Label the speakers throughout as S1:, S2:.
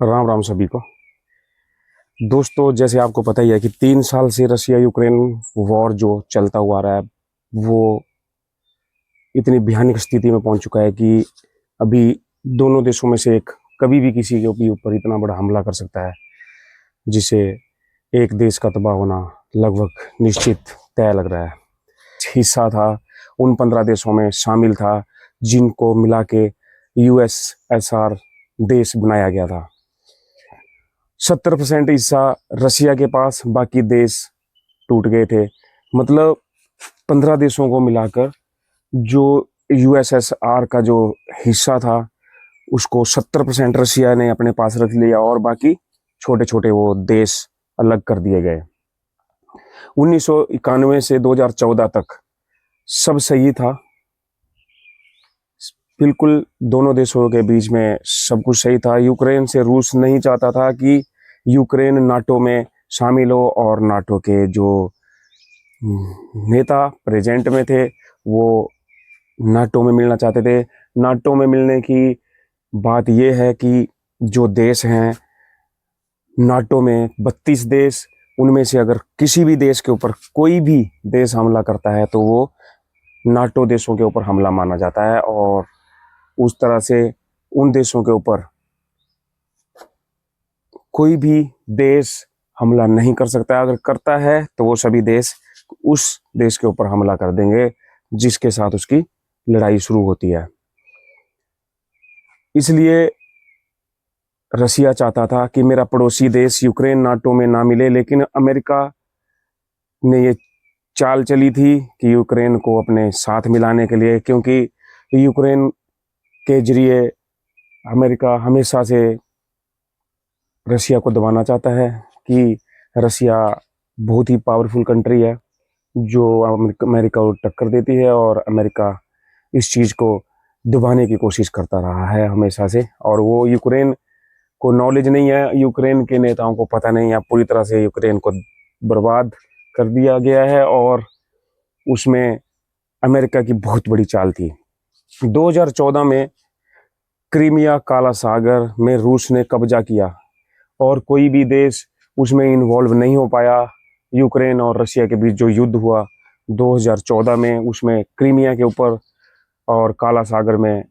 S1: राम राम सभी को। दोस्तों, जैसे आपको पता ही है कि 3 साल से रशिया यूक्रेन वॉर जो चलता हुआ आ रहा है वो इतनी भयानक स्थिति में पहुंच चुका है कि अभी दोनों देशों में से एक कभी भी किसी के भी ऊपर इतना बड़ा हमला कर सकता है जिसे एक देश का तबाह होना लगभग निश्चित तय लग रहा है। हिस्सा था उन 15 देशों में शामिल था जिनको मिला के यूएसएसआर देश बनाया गया था। 70% हिस्सा रशिया के पास, बाकी देश टूट गए थे। मतलब 15 देशों को मिलाकर जो यूएसएसआर का जो हिस्सा था उसको 70% रशिया ने अपने पास रख लिया और बाकी छोटे छोटे वो देश अलग कर दिए गए। 1991 से 2014 तक सब सही था, बिल्कुल दोनों देशों के बीच में सब कुछ सही था। यूक्रेन से रूस नहीं चाहता था कि यूक्रेन नाटो में शामिल हो और नाटो के जो नेता प्रेजेंट में थे वो नाटो में मिलना चाहते थे। नाटो में मिलने की बात यह है कि जो देश हैं नाटो में 32 देश, उनमें से अगर किसी भी देश के ऊपर कोई भी देश हमला करता है तो वो नाटो देशों के ऊपर हमला माना जाता है और उस तरह से उन देशों के ऊपर कोई भी देश हमला नहीं कर सकता। अगर करता है तो वो सभी देश उस देश के ऊपर हमला कर देंगे जिसके साथ उसकी लड़ाई शुरू होती है। इसलिए रशिया चाहता था कि मेरा पड़ोसी देश यूक्रेन नाटो में ना मिले, लेकिन अमेरिका ने ये चाल चली थी कि यूक्रेन को अपने साथ मिलाने के लिए, क्योंकि यूक्रेन के जरिए अमेरिका हमेशा से रशिया को दबाना चाहता है कि रशिया बहुत ही पावरफुल कंट्री है जो अमेरिका को टक्कर देती है और अमेरिका इस चीज़ को दबाने की कोशिश करता रहा है हमेशा से। और वो यूक्रेन को नॉलेज नहीं है, यूक्रेन के नेताओं को पता नहीं है, पूरी तरह से यूक्रेन को बर्बाद कर दिया गया है और उसमें अमेरिका की बहुत बड़ी चाल थी। 2014 में क्रीमिया काला सागर में रूस ने कब्जा किया और कोई भी देश उसमें इन्वॉल्व नहीं हो पाया। यूक्रेन और रशिया के बीच जो युद्ध हुआ 2014 में, उसमें क्रीमिया के ऊपर और काला सागर में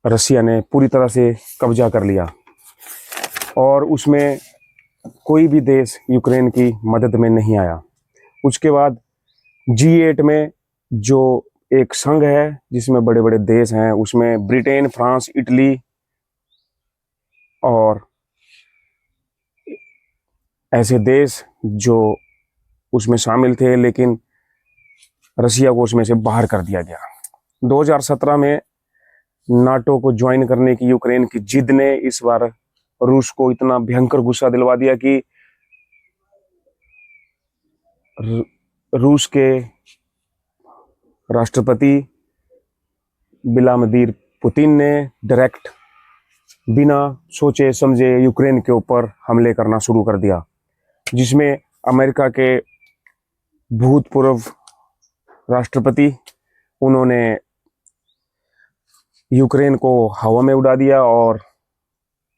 S1: रशिया ने पूरी तरह से कब्जा कर लिया और उसमें कोई भी देश यूक्रेन की मदद में नहीं आया। उसके बाद G8 में जो एक संघ है जिसमें बड़े बड़े देश हैं, उसमें ब्रिटेन, फ्रांस, इटली और ऐसे देश जो उसमें शामिल थे, लेकिन रशिया को उसमें से बाहर कर दिया गया। 2017 में नाटो को ज्वाइन करने की यूक्रेन की जिद ने इस बार रूस को इतना भयंकर गुस्सा दिलवा दिया कि रूस के राष्ट्रपति व्लादिमीर पुतिन ने डायरेक्ट बिना सोचे समझे यूक्रेन के ऊपर हमले करना शुरू कर दिया, जिसमें अमेरिका के भूतपूर्व राष्ट्रपति उन्होंने यूक्रेन को हवा में उड़ा दिया और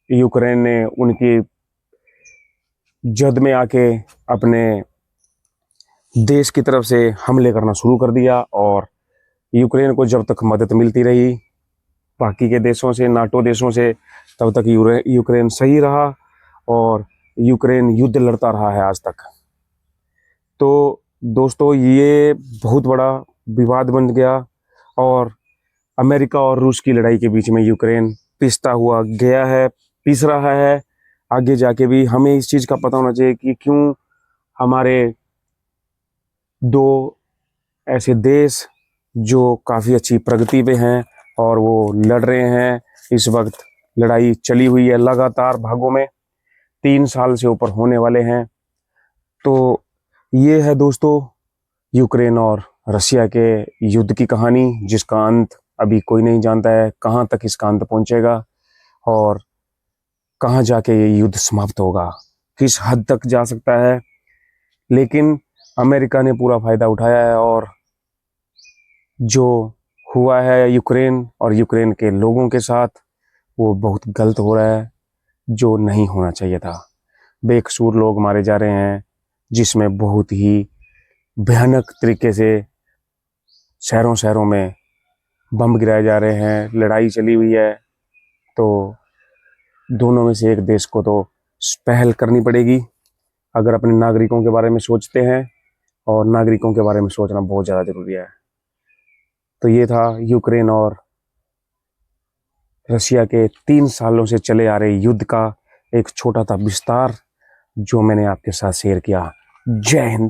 S1: यूक्रेन ने उनकी जद में आके अपने देश की तरफ से हमले करना शुरू कर दिया। और यूक्रेन को जब तक मदद मिलती रही बाकी के देशों से, नाटो देशों से, तब तक यूक्रेन सही रहा और यूक्रेन युद्ध लड़ता रहा है आज तक। तो दोस्तों, ये बहुत बड़ा विवाद बन गया और अमेरिका और रूस की लड़ाई के बीच में यूक्रेन पिसता हुआ गया है, पिस रहा है। आगे जाके भी हमें इस चीज़ का पता होना चाहिए कि क्यों हमारे दो ऐसे देश जो काफ़ी अच्छी प्रगति पे हैं और वो लड़ रहे हैं। इस वक्त लड़ाई चली हुई है लगातार भागों में, 3 साल से ऊपर होने वाले हैं। तो ये है दोस्तों यूक्रेन और रशिया के युद्ध की कहानी, जिसका अंत अभी कोई नहीं जानता है। कहाँ तक इसका अंत पहुंचेगा और कहाँ जाके ये युद्ध समाप्त होगा, किस हद तक जा सकता है। लेकिन अमेरिका ने पूरा फायदा उठाया है और जो हुआ है यूक्रेन और यूक्रेन के लोगों के साथ वो बहुत गलत हो रहा है। जो नहीं होना चाहिए था। बेकसूर लोग मारे जा रहे हैं, जिसमें बहुत ही भयानक तरीके से शहरों शहरों में बम गिराए जा रहे हैं, लड़ाई चली हुई है। तो दोनों में से एक देश को तो पहल करनी पड़ेगी अगर अपने नागरिकों के बारे में सोचते हैं, और नागरिकों के बारे में सोचना बहुत ज़्यादा ज़रूरी है। तो ये था यूक्रेन और रशिया के 3 सालों से चले आ रहे युद्ध का एक छोटा सा विस्तार जो मैंने आपके साथ शेयर किया। जय हिंद।